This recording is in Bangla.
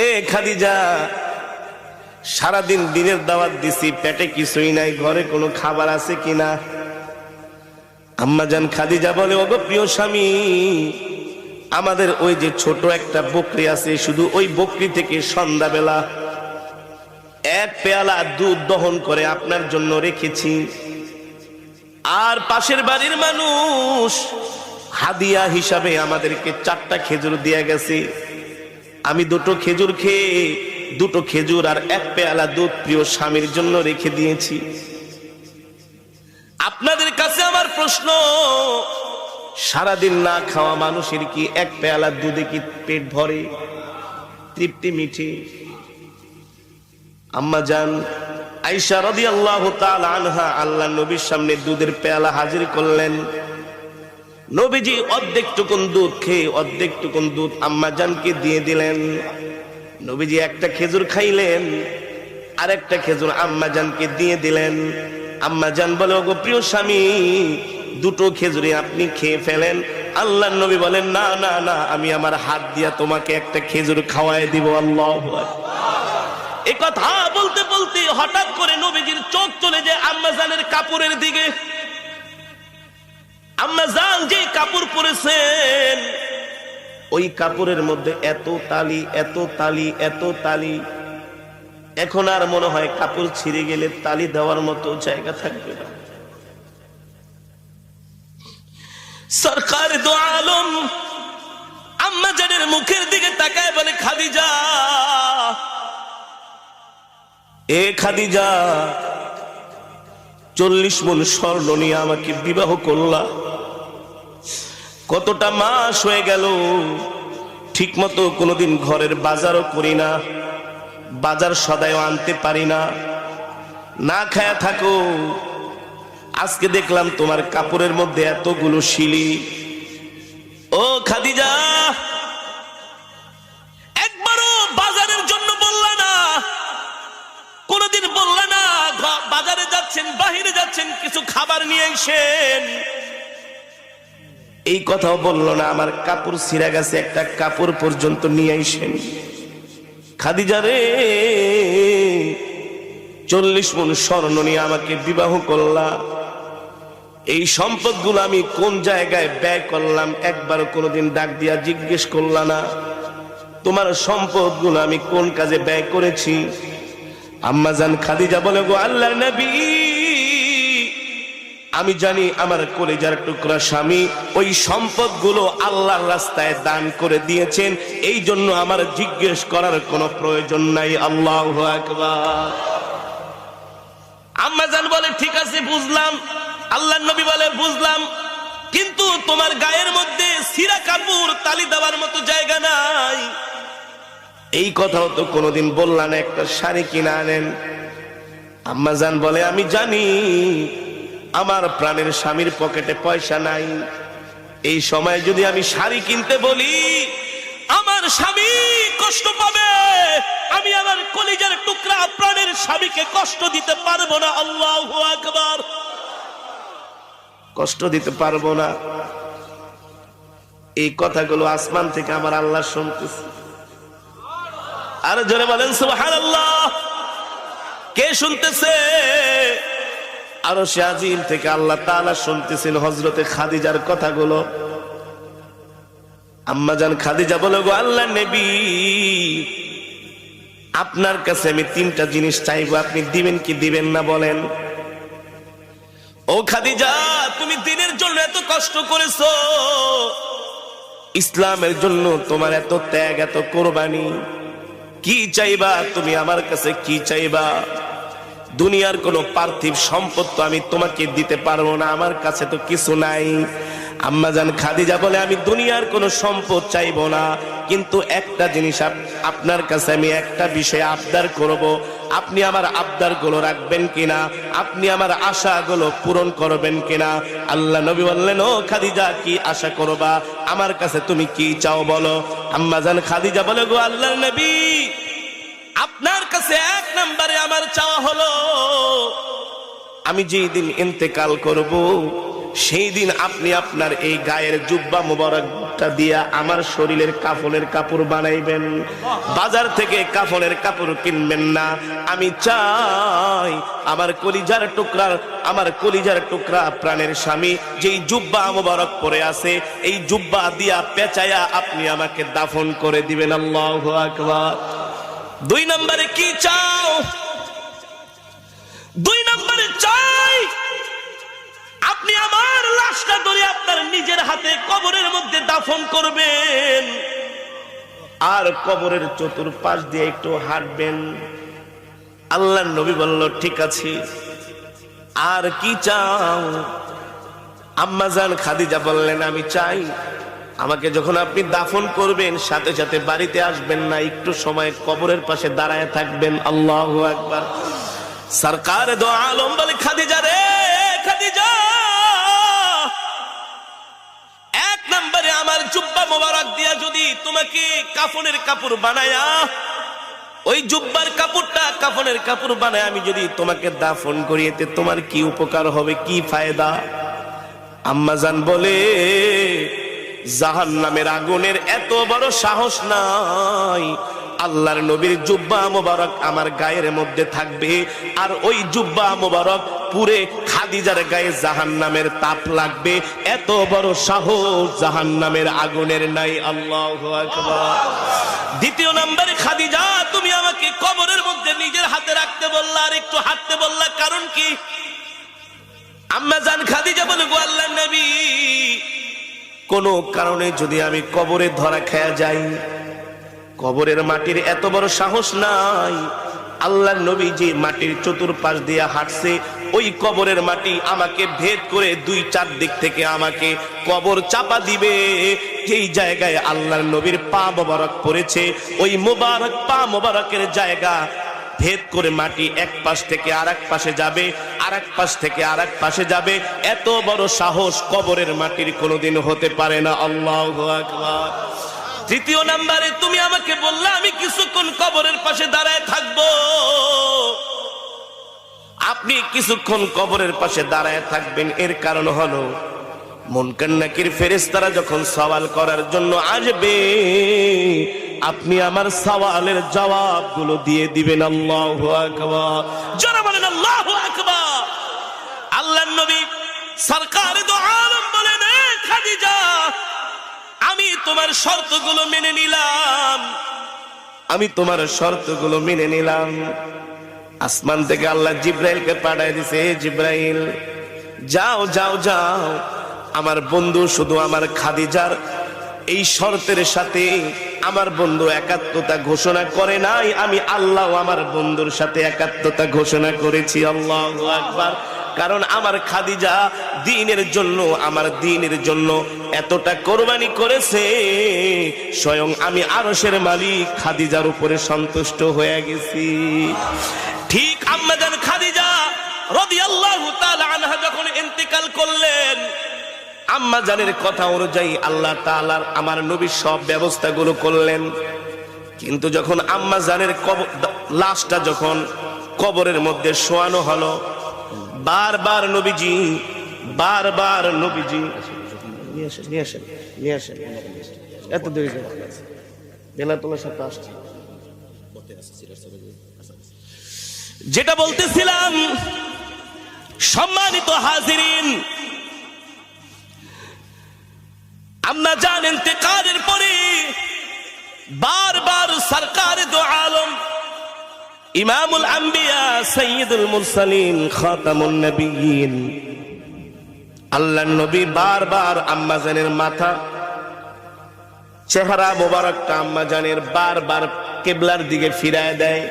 এ খাদিজা, সারাদিন দিনের দাওয়াত দিছি, পেটে কিছুই নাই, ঘরে কোনো খাবার আছে কিনা? আম্মাজান খাদিজা বলে, ওগো প্রিয় স্বামী, আমাদের ওই যে ছোট একটা বকরি আছে, শুধু ওই বকরি থেকে সন্ধ্যাবেলা এক পেয়ালা দুধ দহন করে আপনার জন্য রেখেছি। আর পাশের বাড়ির মানুষ হাদিয়া হিসাবে আমাদেরকে 4টা খেজুর দিয়ে গেছে। আমি 2টো খেজুর খেয়ে 2টো খেজুর আর এক পেয়ালা দুধ প্রিয় স্বামীর জন্য রেখে দিয়েছি। আপনাদের কাছে আমার প্রশ্ন, সারাদিন না খাওয়া মানুষের কি এক পেয়ালা দুধে কি পেট ভরে, তৃপ্তি মিঠে? আম্মাজান আয়েশা রাদিয়াল্লাহু তাআলা আনহা আল্লাহ নবীর সামনে দুধের পেয়ালা হাজির করলেন। নবীজি অর্ধেক টুকুন দুধ খেয়ে অর্ধেক টুকুন দুধ আম্মাজানকে দিয়ে দিলেন। নবীজি একটা খেজুর খাইলেন, আর একটা খেজুর আম্মাজানকে দিয়ে দিলেন। আম্মাজান বলে, ওগো প্রিয় স্বামী, 2টো খেজুরে আপনি খেয়ে ফেলেন। আল্লাহর নবী বলেন, না না না, আমি আমার হাত দিয়া তোমাকে একটা খেজুর খাওয়াই দিব। আল্লাহু আকবার। এই কথা বলতে বলতে হঠাৎ করে নবীজির চোখ চলে যায় আম্মাজানের কাপড়ের দিকে। আম্মাজান যে কাপড় পরেছেন, ওই কাপড়ের মধ্যে এত তালি, এত তালি, এত তালি, এখন আর মনে হয় কাপড় ছিঁড়ে গেলে তালি দেওয়ার মতো জায়গা থাকবে না। সরকার দো আলম আম্মাজানের মুখের দিকে তাকায় বলে, খাদিজা, এ খাদিজা, 40 মণ স্বর্ণ নিয়ে আমাকে বিবাহ করলা, কতটা মাস হয়ে গেল, ঠিক মতো কোনোদিন ঘরের বাজারও করি না, বাজার সদাইও আনতে পারি না, না খায়া থাকো। আজকে দেখলাম তোমার কাপড়ের মধ্যে এতগুলো শিলি। ও খাদিজা, একবারও বাজারের জন্য বললা না, কোনদিন বললা না বাজারে যাচ্ছেন, বাহিরে যাচ্ছেন, কিছু খাবার নিয়ে আসেন, এই কথাও বললো না। আমার কাপড় ছিঁড়া গেছে, একটা কাপড় পর্যন্ত নিয়ে আসেন। খাদিজা রে, 40 মণ স্বর্ণ নিয়ে আমাকে বিবাহ করলা, এই সম্পদগুলো আমি কোন জায়গায় ব্যয় করলাম একবারও কোনোদিন ডাক দিয়া জিজ্ঞেস করলা না। তোমার সম্পদগুলো আমি কোন কাজে ব্যয় করেছি? আম্মাজান খাদিজা বলে, গো আল্লাহর নবী, আমি জানি আমার কলিজার টুকরা স্বামী ওই সম্পদগুলো আল্লাহর রাস্তায় দান করে দিয়েছেন, এই জন্য আমার জিজ্ঞেস করার কোনো প্রয়োজন নাই। আল্লাহু আকবার। আম্মাজান বলে, ঠিক আছে বুঝলাম। আল্লাহর নবী বলে, বুঝলাম, কিন্তু তোমার গায়ের মধ্যে ছিঁড়া কাপড় তালি দেওয়ার মতো জায়গা নাই, এই কথাও তো কোনোদিন বললা না, একটা শাড়ি কিনে আনেন। আম্মাজান বলে, আমি জানি আমার প্রাণের স্বামীর পকেটে পয়সা নাই, এই সময় যদি আমি শাড়ি কিনতে বলি আমার স্বামী কষ্ট পাবে, আমি আমার কলিজার টুকরা প্রাণের স্বামীকে কষ্ট দিতে পারবো না। আল্লাহু আকবার। কষ্ট দিতে পারবো না, এই কথাগুলো আসমান থেকে আমার আল্লাহ শুনতেছে। আর জোরে বলেন সুবহানাল্লাহ। কে শুনতেছে? আরশে আজিম থেকে আল্লাহ তাআলা শুনতেছেন হযরতে খাদিজার কথাগুলো। আম্মাজান খাদিজা বলে, গো আল্লাহর নবী, আপনার কাছে আমি 3টা জিনিস চাইবো, আপনি দিবেন কি দিবেন না বলেন। ও খাদিজা, তুমি দিনের জন্য এত কষ্ট করেছো, ইসলামের জন্য তোমার এত ত্যাগ, এত কোরবানি, কি চাইবা তুমি? আমার কাছে কি চাইবা? দুনিয়ার কোন পার্থিব সম্পদ তো আমি তোমাকে দিতে পারবো না, আমার কাছে তো কিছু নাই। আম্মাজান খাদিজা বলে, আমি দুনিয়ার কোন সম্পদ চাইবো না, কিন্তু একটা জিনিস আপনার কাছে আমি একটা বিষয় আবদার করব, আপনি আমার আবদারগুলো রাখবেন কিনা, আপনি আমার আশাগুলো পূরণ করবেন কিনা। আল্লাহ নবী বললেন, ও খাদিজা, কি আশা করবা? আমার কাছে তুমি কি চাও বলো। আম্মাজান খাদিজা বলে, গো আল্লাহর নবী, আপনার কাছে 1 নম্বরে আমার চাওয়া হলো, আমি যেই দিন ইন্তেকাল করব সেই দিন আপনি আপনার এই গায়ের জুব্বা মুবারক ফেরেশতা দিয়া আমার শরীরের কাফনের কাপড় বানাইবেন। বাজার থেকে কাফনের কাপড় কিনবেন না। আমি চাই আমার কলিজার টুকরা প্রাণের স্বামী যেই জুব্বা মোবারক পরে আছে, এই জুব্বা দিয়া পেঁচায়া আপনি আমাকে দাফন করে দিবেন। আল্লাহু আকবার। 2 নম্বরে কি চাও? 2 নম্বরে চাই আপনি আমার লাশটা ধরে আপনার নিজের হাতে কবরের মধ্যে দাফন করবেন, আর কবরের চতুর্পাশ দিয়ে একটু হাঁটবেন। আল্লাহর নবী বলল, ঠিক আছে। আর কি চাও? আম্মা জান খাদিজা বললেন, আমি চাই আমাকে যখন আপনি দাফন করবেন সাথে সাথে বাড়িতে আসবেন না, একটু সময় কবরের পাশে দাঁড়ায় থাকবেন। আল্লাহু আকবার। সরকার দো আলম বলে, খাদিজা রে খাদিজা, 1 নম্বরে আমার জুব্বা মোবারক দিয়া যদি তোমাকে কাফনের কাপড় বানায়া, ওই জুব্বার কাপড়টা কাফনের কাপড় বানায় আমি যদি তোমাকে দাফন করিয়েতে তোমার কি উপকার হবে, কি ফায়দা? আম্মা জান বলে, জাহান্নামের আগুনের এত বড় সাহস নাই। আল্লাহর নবীর জুব্বা মোবারক আমার গায়ের মধ্যে থাকবে, আর ওই জুব্বা মোবারক পুরে খাদিজার গায়ে জাহান্নামের তাপ লাগবে, এত বড় সাহস জাহান্নামের আগুনের নাই। আল্লাহু আকবার। 2 নম্বরে, খাদিজা তুমি আমাকে কবরের মধ্যে নিজের হাতে রাখতে বললা আর একটু হাঁটতে বললা, কারণ কি? আম্মা জান খাদিজা বলে, গো আল্লাহর নবী, কোন কারণে যদি আমি কবরে ধরা খেয়ে যাই, কবরের মাটির এত বড় সাহস নাই। আল্লাহর নবী যে মাটির চতুর্পাশ দিয়ে হাঁটছে, ওই কবরের মাটি আমাকে ভেদ করে 2-4 দিক থেকে আমাকে কবর চাপা দিবে। যেই জায়গায় আল্লাহর নবীর পা মোবারক পড়েছে, ওই মোবারক পা মোবারকের জায়গা ভেদ করে মাটি এক পাশ থেকে আরেক পাশে যাবে, আরেক পাশ থেকে আরেক পাশে যাবে। এত বড় সাহস কবরের মাটির কোনোদিন হতে পারে না। আল্লাহু আকবার। 3 নম্বরে, তুমি আমাকে বললে আমি কিছুক্ষণ কবরের পাশে দাঁড়ায় থাকবো। আপনি কিছুক্ষণ কবরের পাশে দাঁড়ায় থাকবেন, এর কারণ হলো মুনকার নাকির ফেরেশতারা যখন সওয়াল করার জন্য আসবে, আপনি আমার সওয়ালের জবাবগুলো দিয়ে দিবেন। আল্লাহু আকবার। যারা বলেন আল্লাহু আকবার। আল্লাহর নবী সরকার দো আলম বলেন, খাদিজা আমি তোমার শর্তগুলো মেনে নিলাম, আমি তোমার শর্তগুলো মেনে নিলাম। আসমান থেকে আল্লাহ জিব্রাইলকে পাঠিয়ে দিয়েছে, জিব্রাইল যাও যাও যাও, আমার বন্ধু শুধু আমার খাদিজার এই শর্তের সাথে আমার বন্ধু একাত্মতা ঘোষণা করে নাই, আমি আল্লাহ আমার বন্ধুর সাথে একাত্মতা ঘোষণা করেছি। আল্লাহু আকবার। কারণ আমার খাদিজা দ্বীনের জন্য, আমার দ্বীনের জন্য এতটা কোরবানি করেছে, স্বয়ং আমি আরশের মালিক খাদিজার উপরে সন্তুষ্ট হয়ে গেছি। ঠিক আম্মা জান খাদিজা রাদিয়াল্লাহু তাআলা আনহা যখন ইন্তেকাল করলেন, আম্মা জানের কথা অনুযায়ী আল্লাহ তাআলা আমার নবীর সব ব্যবস্থাগুলো করলেন। কিন্তু যখন আম্মা জানের লাশটা যখন কবরের মধ্যে শোয়ানো হলো, বারবার নবীজি নিয়ে আসেন এত দেরি বেলাতুল্লাহ সাথে আসছে। যেটা বলতেছিলাম, সম্মানিত হাজিরিন, আম্মা জান ইন্তেকালের পরে বারবার সরকার দো আলম, ইমামুল আম্বিয়া, সাইয়্যিদুল মুরসালিন, খাতামুন নবিয়্যিন, আল্লাহর নবী বারবার আম্মা জানের মাথা, চেহারা মোবারকটা আম্মা জানের বারবার কিবলার দিকে ফিরায় দেয়।